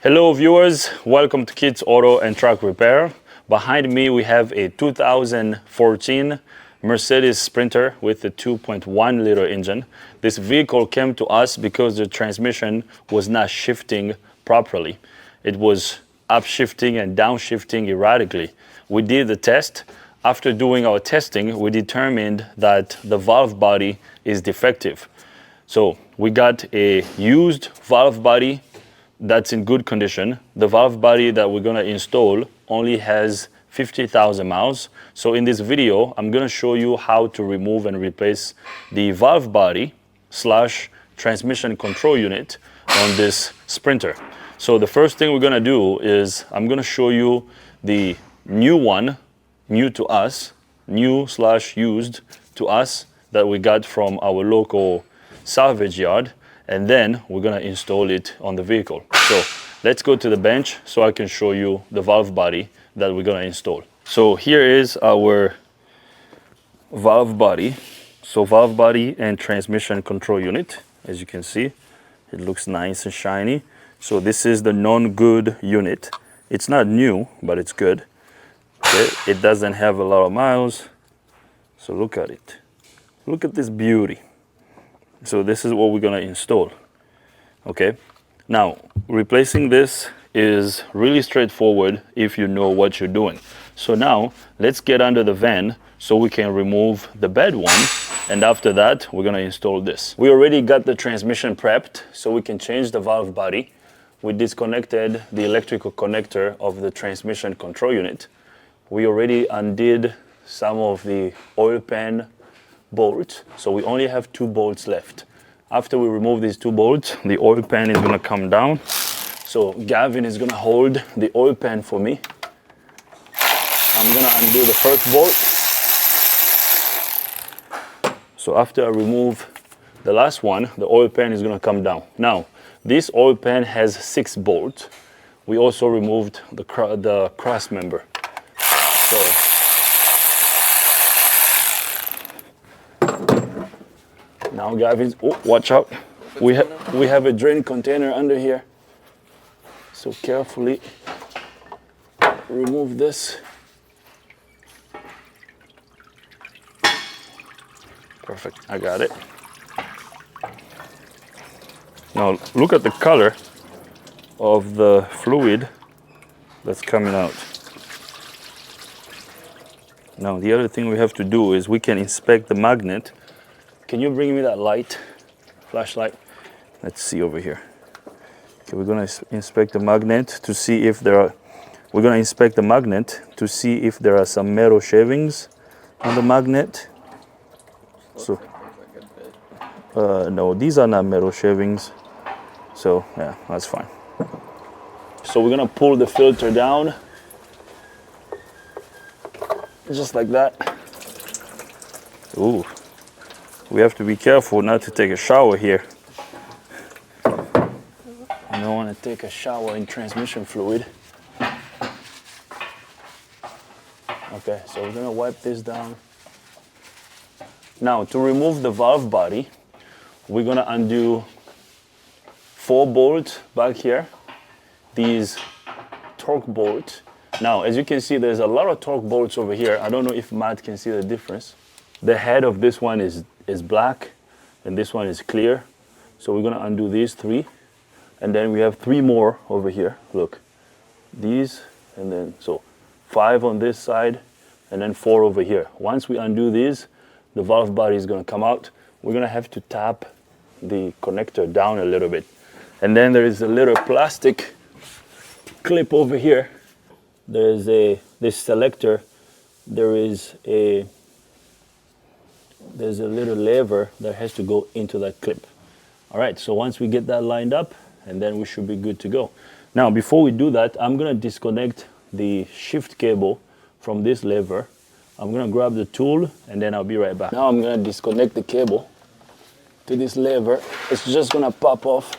Hello viewers, welcome to Kids Auto and Truck Repair. Behind me we have a 2014 Mercedes Sprinter with a 2.1 liter engine. This vehicle came to us because the transmission was not shifting properly. It was upshifting and downshifting erratically. We did the test. After doing our testing, we determined that the valve body is defective. So we got a used valve body that's in good condition. The valve body that we're gonna install only has 50,000 miles. So in this video, I'm gonna show you how to remove and replace the valve body / transmission control unit on this Sprinter. So the first thing we're gonna do is I'm gonna show you the new one, new to us, new / used to us that we got from our local salvage yard. And then we're gonna install it on the vehicle. So let's go to the bench so I can show you the valve body that we're gonna install. So here is our valve body. So valve body and transmission control unit. As you can see, it looks nice and shiny. So this is the non-good unit. It's not new, but it's good. Okay. It doesn't have a lot of miles. So look at it. Look at this beauty. So this is what we're gonna install, okay? Now, replacing this is really straightforward if you know what you're doing. So now, let's get under the van so we can remove the bad one, and after that, we're gonna install this. We already got the transmission prepped, so we can change the valve body. We disconnected the electrical connector of the transmission control unit. We already undid some of the oil pan bolts, so we only have 2 bolts left. After we remove these 2 bolts, the oil pan is gonna come down. So Gavin is gonna hold the oil pan for me. I'm gonna undo the first bolt. So after I remove the last one, the oil pan is gonna come down. Now, this oil pan has 6 bolts. We also removed the cross member. So now Gavin's, oh, watch out. We have a drain container under here. So carefully remove this. Perfect, I got it. Now look at the color of the fluid that's coming out. Now the other thing we have to do is we can inspect the magnet. Can you bring me that light, flashlight? Let's see over here. Okay, we're gonna inspect the magnet to see if there are, some metal shavings on the magnet. So, no, these are not metal shavings. So yeah, that's fine. So we're gonna pull the filter down, just like that. Ooh. We have to be careful not to take a shower here. I don't want to take a shower in transmission fluid. Okay, so we're gonna wipe this down. Now, to remove the valve body, we're gonna undo 4 bolts back here. These torque bolts. Now, as you can see, there's a lot of torque bolts over here. I don't know if Matt can see the difference. The head of this one is black and this one is clear. So we're gonna undo these 3. And then we have 3 more over here. Look, these, and then so 5 on this side and then 4 over here. Once we undo these, the valve body is gonna come out. We're gonna have to tap the connector down a little bit. And then there is a little plastic clip over here. There's this selector. There's a little lever that has to go into that clip. All right, so once we get that lined up, and then we should be good to go. Now, before we do that, I'm gonna disconnect the shift cable from this lever. I'm gonna grab the tool, and then I'll be right back. Now I'm gonna disconnect the cable to this lever. It's just gonna pop off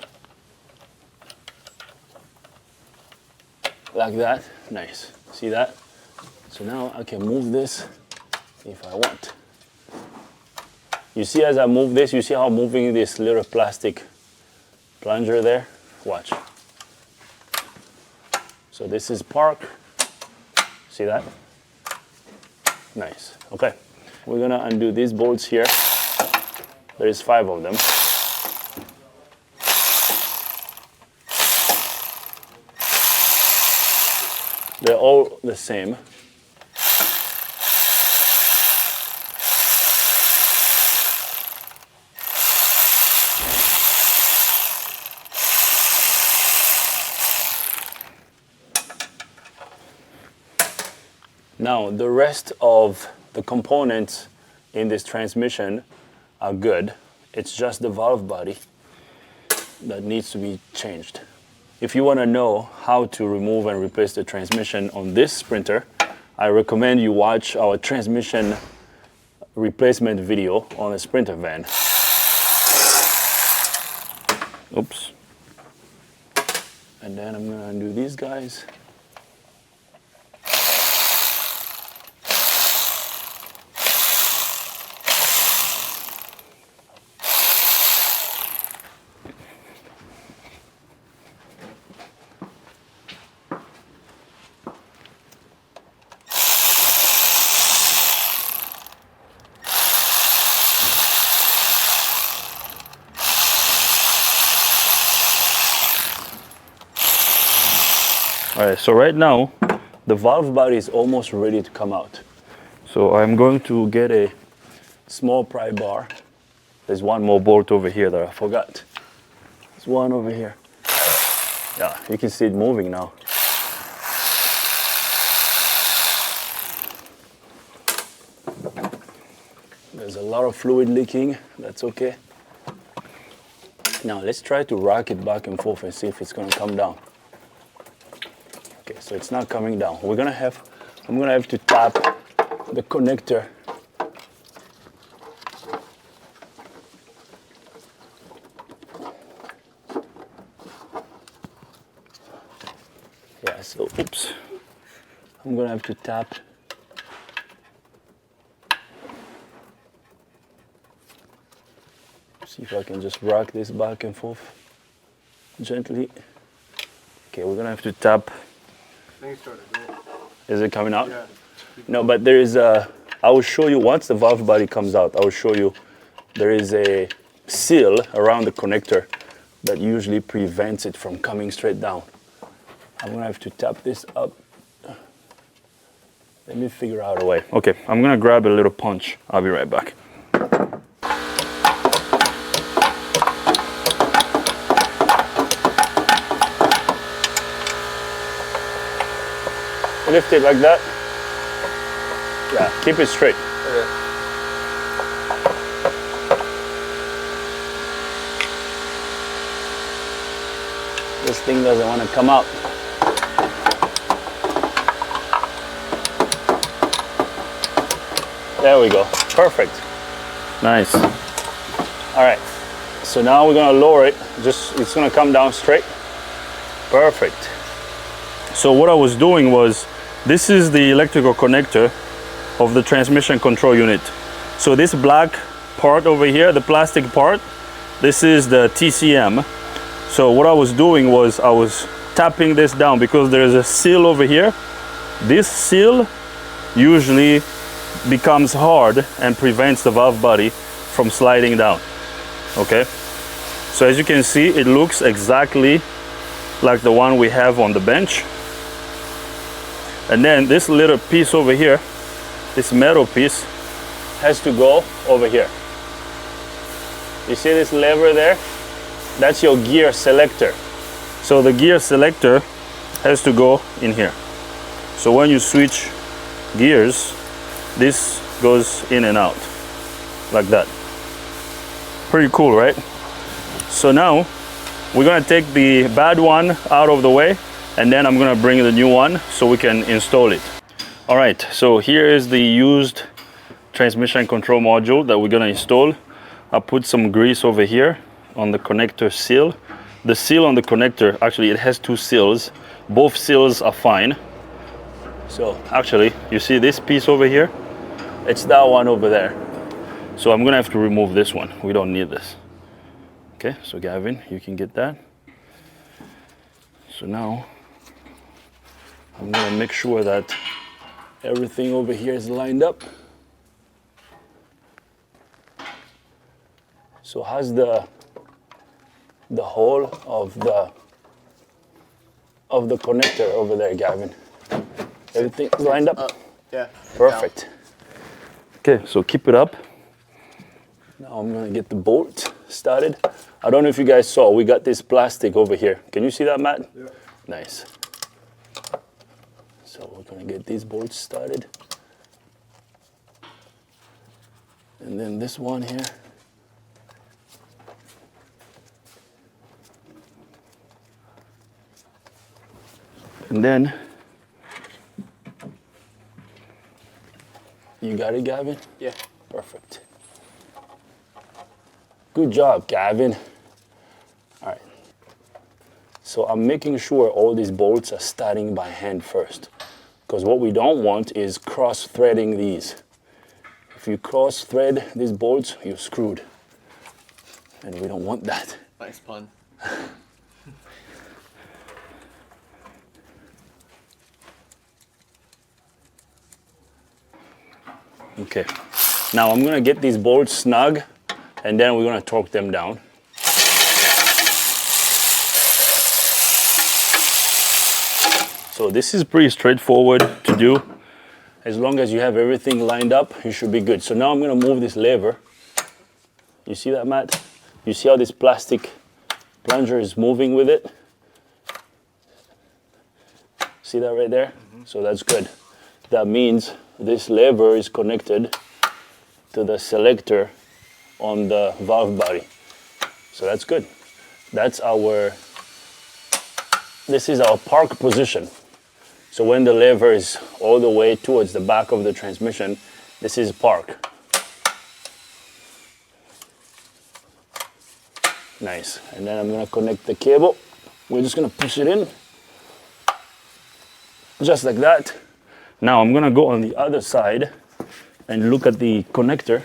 like that. Nice, see that? So now I can move this if I want. You see as I move this, you see how I'm moving this little plastic plunger there? Watch. So this is park. See that? Nice. Okay. We're gonna undo these bolts here. There is 5 of them. They're all the same. Now, the rest of the components in this transmission are good. It's just the valve body that needs to be changed. If you want to know how to remove and replace the transmission on this Sprinter, I recommend you watch our transmission replacement video on a Sprinter van. Oops. And then I'm going to undo these guys. All right, so right now, the valve body is almost ready to come out. So I'm going to get a small pry bar. There's one more bolt over here that I forgot. There's one over here. Yeah, you can see it moving now. There's a lot of fluid leaking, that's okay. Now let's try to rock it back and forth and see if it's gonna come down. Okay, so it's not coming down. I'm gonna have to tap the connector. Yeah, so oops. I'm gonna have to tap. See if I can just rock this back and forth gently. Okay, we're gonna have to tap. Is it coming out? Yeah. No, but there is a, I will show you once the valve body comes out, I will show you there is a seal around the connector that usually prevents it from coming straight down. I'm gonna have to tap this up. Let me figure out a way. Okay, I'm gonna grab a little punch. I'll be right back. Lift it like that. Yeah, keep it straight. Okay. This thing doesn't want to come out. There we go. Perfect. Nice. All right. So now we're going to lower it. It's going to come down straight. Perfect. So what I was doing was, this is the electrical connector of the transmission control unit. So this black part over here, the plastic part, this is the TCM. So what I was doing was I was tapping this down because there is a seal over here. This seal usually becomes hard and prevents the valve body from sliding down. Okay, so as you can see, it looks exactly like the one we have on the bench. And then this little piece over here, this metal piece, has to go over here. You see this lever there? That's your gear selector. So the gear selector has to go in here. So when you switch gears, this goes in and out, like that. Pretty cool, right? So now, we're gonna take the bad one out of the way, and then I'm gonna bring the new one so we can install it. All right, so here is the used transmission control module that we're gonna install. I put some grease over here on the connector seal. The seal on the connector, actually it has 2 seals. Both seals are fine. So actually, you see this piece over here? It's that one over there. So I'm gonna have to remove this one. We don't need this. Okay, so Gavin, you can get that. So now, I'm gonna make sure that everything over here is lined up. So how's the hole of the connector over there, Gavin? Everything lined up? Yeah. Perfect. Okay, so keep it up. Now I'm gonna get the bolt started. I don't know if you guys saw, we got this plastic over here. Can you see that, Matt? Yeah. Nice. So we're gonna get these bolts started. And then this one here. And then, you got it, Gavin? Yeah. Perfect. Good job, Gavin. All right. So I'm making sure all these bolts are starting by hand first, because what we don't want is cross-threading these. If you cross-thread these bolts, you're screwed. And we don't want that. Nice pun. Okay. Now I'm gonna get these bolts snug, and then we're gonna torque them down. So this is pretty straightforward to do. As long as you have everything lined up, you should be good. So now I'm gonna move this lever. You see that, Matt? You see how this plastic plunger is moving with it? See that right there? Mm-hmm. So that's good. That means this lever is connected to the selector on the valve body. So that's good. This is our park position. So when the lever is all the way towards the back of the transmission, this is park. Nice. And then I'm gonna connect the cable. We're just gonna push it in, just like that. Now I'm gonna go on the other side and look at the connector.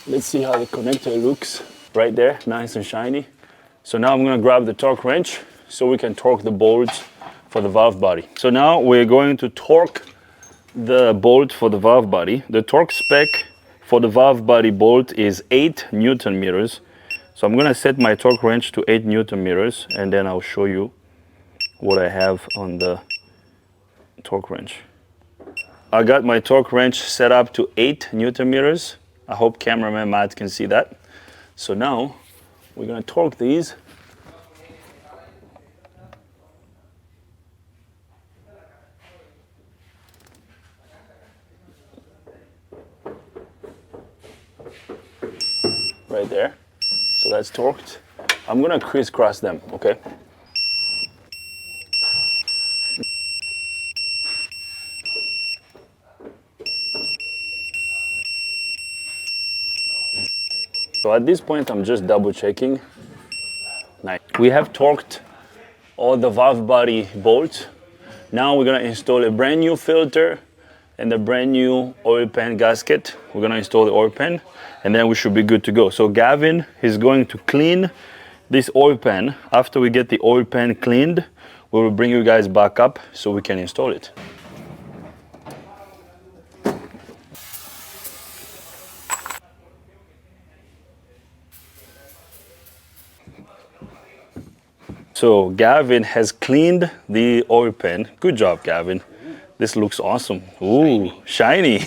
Let's see how the connector looks right there, nice and shiny. So now I'm gonna grab the torque wrench so we can torque the bolts for the valve body. So now we're going to torque the bolt for the valve body. The torque spec for the valve body bolt is 8 Newton meters. So I'm gonna set my torque wrench to 8 Newton meters, and then I'll show you what I have on the torque wrench. I got my torque wrench set up to 8 Newton meters. I hope cameraman Matt can see that. So now we're gonna torque these. Right there. So that's torqued. I'm gonna crisscross them, okay? So at this point, I'm just double checking. Nice. We have torqued all the valve body bolts. Now we're gonna install a brand new filter and a brand new oil pan gasket. We're gonna install the oil pan, and then we should be good to go. So Gavin is going to clean this oil pan. After we get the oil pan cleaned, we will bring you guys back up so we can install it. So Gavin has cleaned the oil pan. Good job, Gavin. This looks awesome. Ooh, shiny.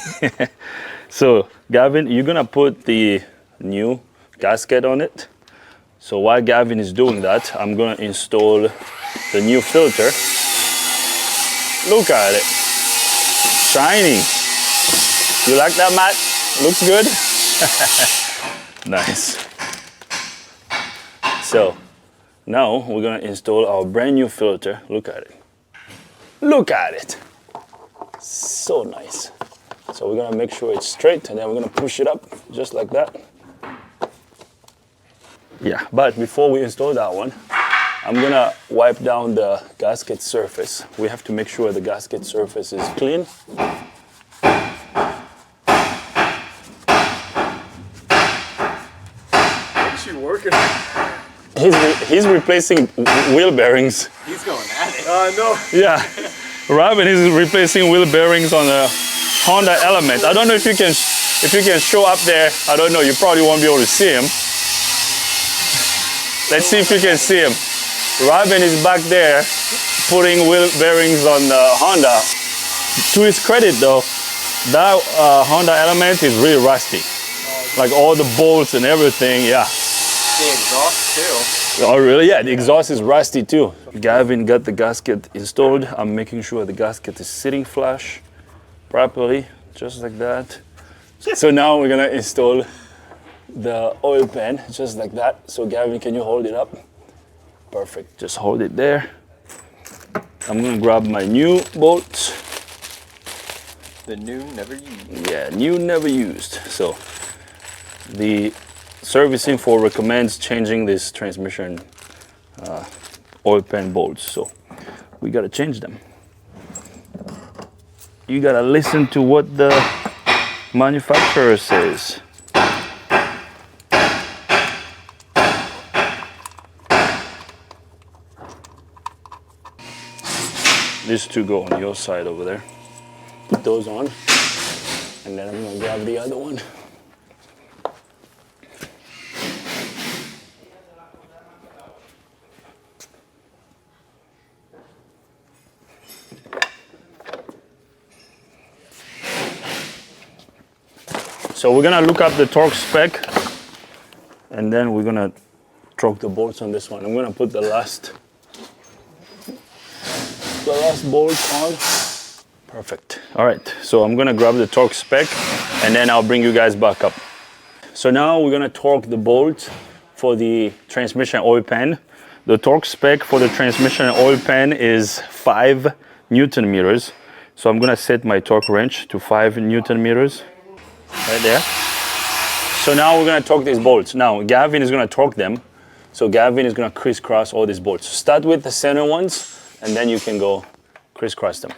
So Gavin, you're gonna put the new gasket on it. So while Gavin is doing that, I'm gonna install the new filter. Look at it. Shiny. You like that, Matt? Looks good? Nice. So now we're gonna install our brand new filter. Look at it. Look at it. So nice. So we're gonna make sure it's straight, and then we're gonna push it up just like that. Yeah, but before we install that one, I'm gonna wipe down the gasket surface. We have to make sure the gasket surface is clean. What's she working on? He's replacing wheel bearings. He's going at it. No. Yeah. Robin is replacing wheel bearings on a Honda Element. I don't know if you can show up there. I don't know. You probably won't be able to see him. Let's see if you can see him. Robin is back there putting wheel bearings on the Honda. To his credit, though, that Honda Element is really rusty. Like all the bolts and everything. Yeah. The exhaust too. Oh really? Yeah, the exhaust is rusty too. Gavin got the gasket installed. I'm making sure the gasket is sitting flush properly, just like that. So now we're gonna install the oil pan, just like that. So Gavin, can you hold it up? Perfect, just hold it there. I'm gonna grab my new bolts. The new, never used. Yeah, new, never used. So the service info recommends changing this transmission oil pan bolts, so we gotta change them. You gotta listen to what the manufacturer says. These two go on your side over there. Put those on, and then I'm gonna grab the other one. So we're gonna look up the torque spec, and then we're gonna torque the bolts on this one. I'm gonna put the last bolt on. Perfect. All right, so I'm gonna grab the torque spec, and then I'll bring you guys back up. So now we're gonna torque the bolt for the transmission oil pan. The torque spec for the transmission oil pan is 5 Newton meters. So I'm gonna set my torque wrench to 5 Newton meters. Right there. So now we're gonna torque these bolts. Now Gavin is gonna torque them. So Gavin is gonna crisscross all these bolts. Start with the center ones, and then you can go crisscross them.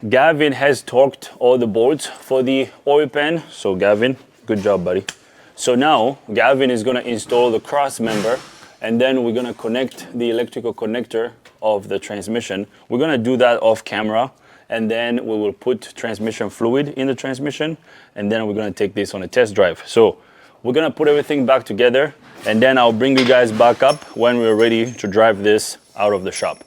Gavin has torqued all the bolts for the oil pan. So Gavin, good job, buddy. So now Gavin is gonna install the cross member, and then we're gonna connect the electrical connector of the transmission. We're gonna do that off camera, and then we will put transmission fluid in the transmission, and then we're gonna take this on a test drive. So we're gonna put everything back together, and then I'll bring you guys back up when we're ready to drive this out of the shop.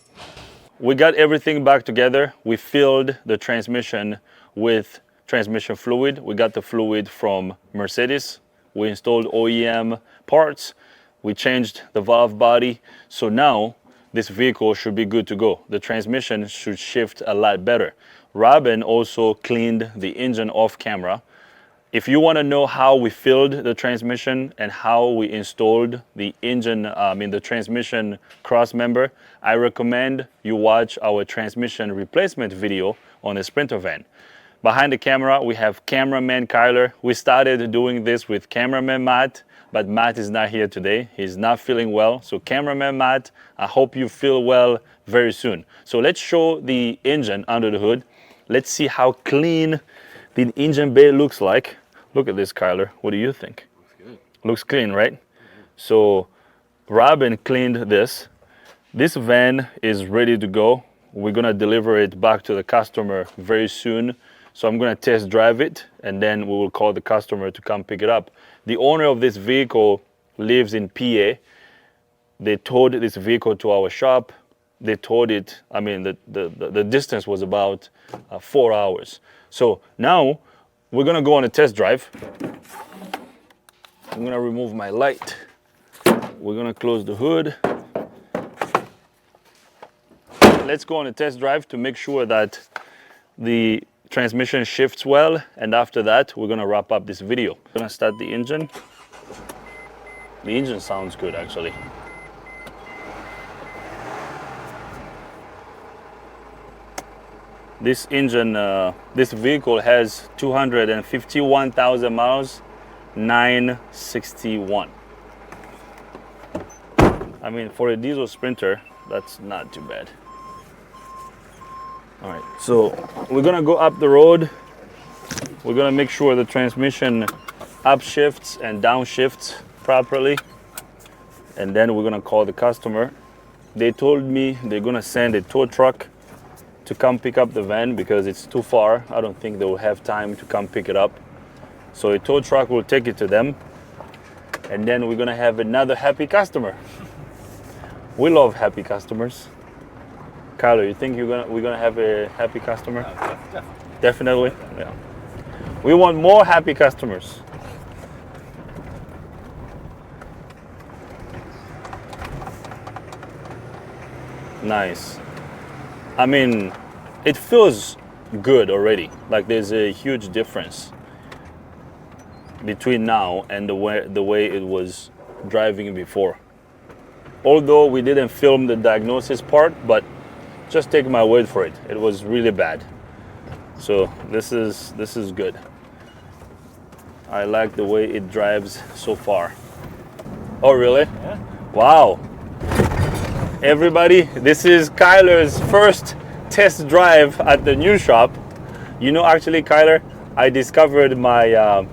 We got everything back together. We filled the transmission with transmission fluid. We got the fluid from Mercedes. We installed OEM parts. We changed the valve body. So now this vehicle should be good to go. The transmission should shift a lot better. Robin also cleaned the engine off camera. If you want to know how we filled the transmission and how we installed the engine, the transmission cross member, I recommend you watch our transmission replacement video on a Sprinter van. Behind the camera, we have cameraman Kyler. We started doing this with cameraman Matt, but Matt is not here today. He's not feeling well. So cameraman Matt, I hope you feel well very soon. So let's show the engine under the hood. Let's see how clean the engine bay looks like. Look at this, Kyler. What do you think? Looks good. Looks clean, right? So Robin cleaned this. This van is ready to go. We're gonna deliver it back to the customer very soon. So I'm gonna test drive it, and then we will call the customer to come pick it up. The owner of this vehicle lives in PA. They towed this vehicle to our shop. They towed it, the distance was about 4 hours. So now we're gonna go on a test drive. I'm gonna remove my light. We're gonna close the hood. Let's go on a test drive to make sure that the transmission shifts well, and after that we're gonna wrap up this video. I'm gonna start the engine. The engine sounds good actually. This engine, this vehicle has 251,000 miles, 961. I mean, for a diesel Sprinter, that's not too bad. All right, so we're gonna go up the road. We're gonna make sure the transmission upshifts and downshifts properly. And then we're gonna call the customer. They told me they're gonna send a tow truck to come pick up the van because it's too far. I don't think they will have time to come pick it up. So a tow truck will take it to them. And then we're gonna have another happy customer. We love happy customers. Kyler, you think we're gonna have a happy customer? Definitely. Yeah. We want more happy customers. Nice. I mean, it feels good already. Like there's a huge difference between now and the way it was driving before. Although we didn't film the diagnosis part, but just take my word for it. It was really bad. So this is good. I like the way it drives so far. Oh really? Yeah. Wow. Everybody, this is Kyler's first test drive at the new shop. You know, actually, Kyler, I discovered my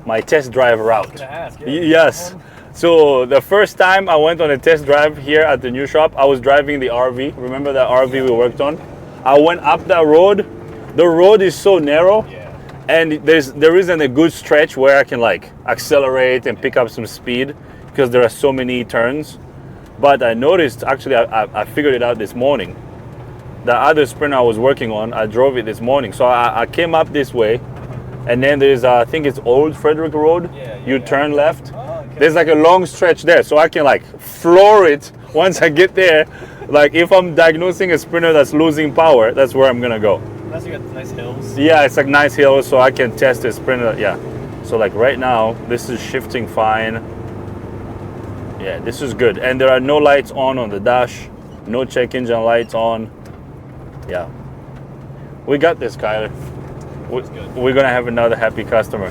my test drive route. Gonna ask, Yes. So the first time I went on a test drive here at the new shop, I was driving the RV. Remember that RV we worked on? I went up that road. The road is so narrow, and there isn't a good stretch where I can like accelerate and pick up some speed because there are so many turns. But I noticed, actually, I figured it out this morning. The other Sprinter I was working on, I drove it this morning. So I came up this way, and then there's, I think it's Old Frederick Road. You turn left. Oh, okay. There's like a long stretch there, so I can like floor it once I get there. Like if I'm diagnosing a Sprinter that's losing power, that's where I'm gonna go. Unless you got nice hills. Yeah, it's like nice hills, so I can test the Sprinter. Yeah. So like right now, this is shifting fine. Yeah, this is good. And there are no lights on the dash. No check engine lights on. Yeah. We got this, Kyler. We're going to have another happy customer.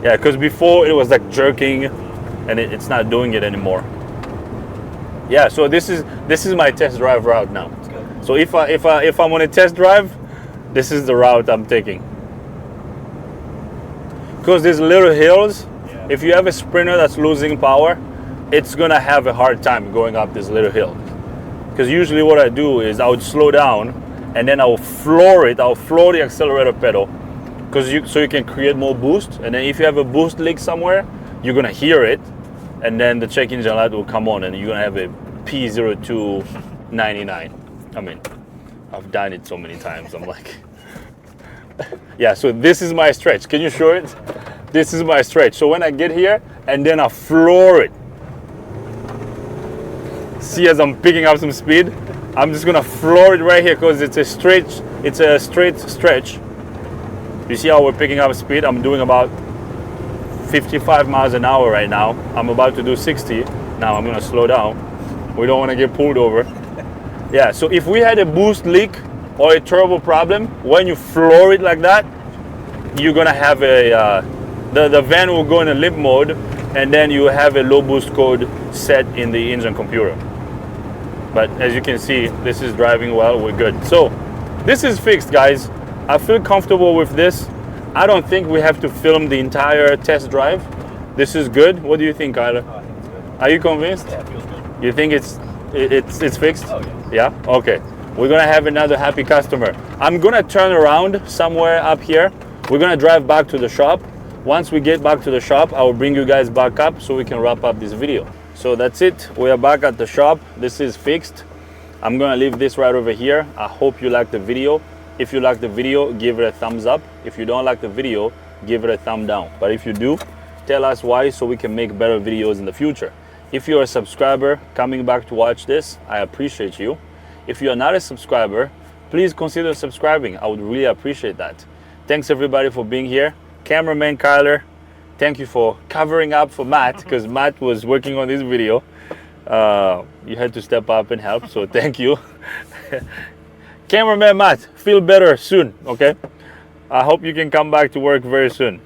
Yeah, because before it was like jerking and it's not doing it anymore. Yeah, so this is my test drive route now. So if I'm on a test drive, this is the route I'm taking. Because these little hills, if you have a Sprinter that's losing power, it's gonna have a hard time going up this little hill. Because usually what I do is I would slow down and then I will floor it. I'll floor the accelerator pedal, so you can create more boost. And then if you have a boost leak somewhere, you're gonna hear it, and then the check engine light will come on, and you're gonna have a P0299. I mean, I've done it so many times. I'm like, yeah. So this is my stretch. Can you show it? This is my stretch. So when I get here and then I floor it. See, as I'm picking up some speed, I'm just gonna floor it right here because it's a straight stretch. You see how we're picking up speed? I'm doing about 55 miles an hour right now. I'm about to do 60. Now I'm gonna slow down. We don't wanna get pulled over. Yeah, so if we had a boost leak or a turbo problem, when you floor it like that, you're gonna have the van will go in a limp mode, and then you have a low boost code set in the engine computer. But as you can see, this is driving well, we're good. So this is fixed, guys. I feel comfortable with this. I don't think we have to film the entire test drive. This is good. What do you think, Kyler? Oh, I think it's good. Are you convinced? Yeah, it feels good. You think it's fixed? Oh, yeah. Yeah? Okay. We're gonna have another happy customer. I'm gonna turn around somewhere up here. We're gonna drive back to the shop. Once we get back to the shop, I will bring you guys back up so we can wrap up this video. So that's it. We are back at the shop. This is fixed. I'm gonna leave this right over here. I hope you liked the video. If you like the video, give it a thumbs up. If you don't like the video, give it a thumb down. But if you do, tell us why so we can make better videos in the future. If you're a subscriber coming back to watch this, I appreciate you. If you are not a subscriber, please consider subscribing. I would really appreciate that. Thanks everybody for being here. Cameraman Kyler, thank you for covering up for Matt, because Matt was working on this video. You had to step up and help, so thank you. Cameraman Matt, feel better soon, okay? I hope you can come back to work very soon.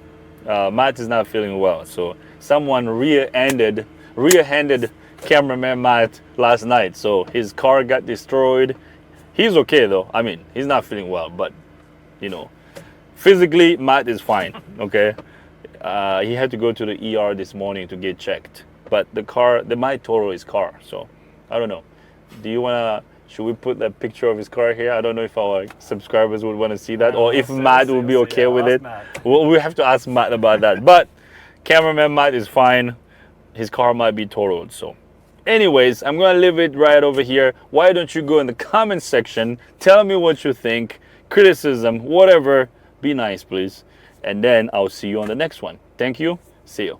Matt is not feeling well, so someone rear-handed cameraman Matt last night, so his car got destroyed. He's okay though. I mean, he's not feeling well, but you know, Physically, Matt is fine. Okay, he had to go to the ER this morning to get checked. But the car, they might total his car. So I don't know. Do you wanna? Should we put that picture of his car here? I don't know if our subscribers would want to see that, or if Matt would be okay with it. Well, we have to ask Matt about that. But cameraman Matt is fine. His car might be totaled. So, anyways, I'm gonna leave it right over here. Why don't you go in the comment section? Tell me what you think. Criticism, whatever. Be nice, please. And then I'll see you on the next one. Thank you. See you.